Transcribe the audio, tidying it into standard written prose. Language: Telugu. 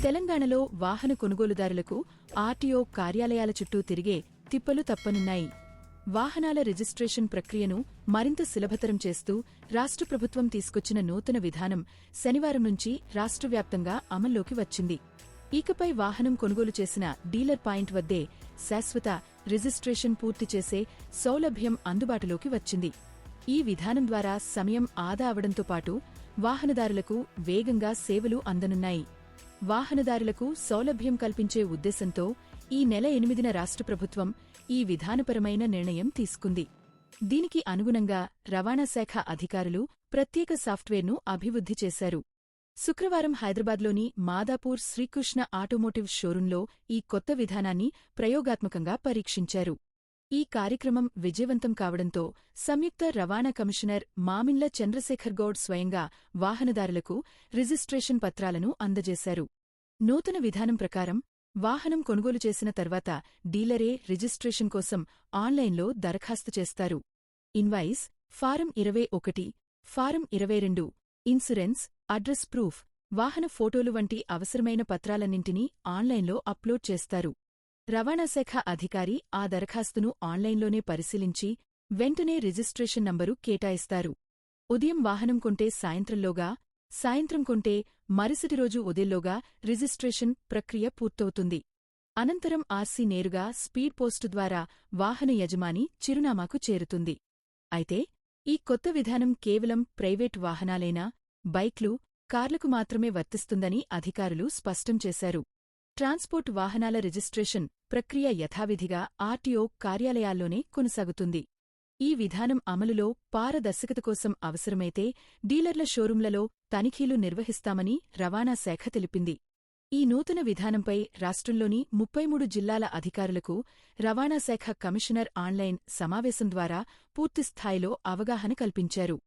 తెలంగాణలో వాహన కొనుగోలుదారులకు ఆర్టీఓ కార్యాలయాల చుట్టూ తిరిగే తిప్పలు తప్పనున్నాయి. వాహనాల రిజిస్ట్రేషన్ ప్రక్రియను మరింత సులభతరం చేస్తూ రాష్ట్ర ప్రభుత్వం తీసుకొచ్చిన నూతన విధానం శనివారం నుంచి రాష్ట్రవ్యాప్తంగా అమల్లోకి వచ్చింది. ఇకపై వాహనం కొనుగోలు చేసిన డీలర్ పాయింట్ వద్దే శాశ్వత రిజిస్ట్రేషన్ పూర్తి చేసే సౌలభ్యం అందుబాటులోకి వచ్చింది. ఈ విధానం ద్వారా సమయం ఆదా అవడంతో పాటు వాహనదారులకు వేగంగా సేవలు అందనున్నాయి. వాహనదారులకు సౌలభ్యం కల్పించే ఉద్దేశంతో ఈ నెల 8న రాష్ట్ర ప్రభుత్వం ఈ విధానపరమైన నిర్ణయం తీసుకుంది. దీనికి అనుగుణంగా రవాణా శాఖ అధికారులు ప్రత్యేక సాఫ్ట్వేర్ను అభివృద్ధి చేశారు. శుక్రవారం హైదరాబాద్లోని మాదాపూర్ శ్రీకృష్ణ ఆటోమోటివ్ షోరూంలో ఈ కొత్త విధానాన్ని ప్రయోగాత్మకంగా పరీక్షించారు. ఈ కార్యక్రమం విజయవంతం కావడంతో సంయుక్త రవాణా కమిషనర్ మామిండ్ల చంద్రశేఖర్ గౌడ్ స్వయంగా వాహనదారులకు రిజిస్ట్రేషన్ పత్రాలను అందజేశారు. నూతన విధానం ప్రకారం వాహనం కొనుగోలు చేసిన తర్వాత డీలరే రిజిస్ట్రేషన్ కోసం ఆన్లైన్లో దరఖాస్తు చేస్తారు. Invoice, form 21, form 22, insurance, address proof, వాహన ఫోటోలు వంటి అవసరమైన పత్రాలన్నింటినీ ఆన్లైన్లో అప్లోడ్ చేస్తారు. రవాణాశాఖ అధికారి ఆ దరఖాస్తును ఆన్లైన్లోనే పరిశీలించి వెంటనే రిజిస్ట్రేషన్ నంబరు కేటాయిస్తారు. ఉదయం వాహనం కొంటే సాయంత్రంలోగా, సాయంత్రం కొంటే మరుసటి రోజు ఉదయంలోగా రిజిస్ట్రేషన్ ప్రక్రియ పూర్తవుతుంది. అనంతరం ఆర్సీ నేరుగా స్పీడ్ పోస్టు ద్వారా వాహన యజమాని చిరునామాకు చేరుతుంది. అయితే ఈ కొత్త విధానం కేవలం ప్రైవేట్ వాహనాలైన బైక్లు, కార్లకు మాత్రమే వర్తిస్తుందని అధికారులు స్పష్టం చేశారు. ట్రాన్స్పోర్ట్ వాహనాల రిజిస్ట్రేషన్ ప్రక్రియ యథావిధిగా ఆర్టీఓ కార్యాలయాల్లోనే కొనసాగుతుంది. ఈ విధానం అమలులో పారదర్శకత కోసం అవసరమైతే డీలర్ల షోరూంలలో తనిఖీలు నిర్వహిస్తామని రవాణా శాఖ తెలిపింది. ఈ నూతన విధానంపై రాష్ట్రంలోని 33 జిల్లాల అధికారులకు రవాణా శాఖ కమిషనర్ ఆన్లైన్ సమావేశం ద్వారా పూర్తిస్థాయిలో అవగాహన కల్పించారు.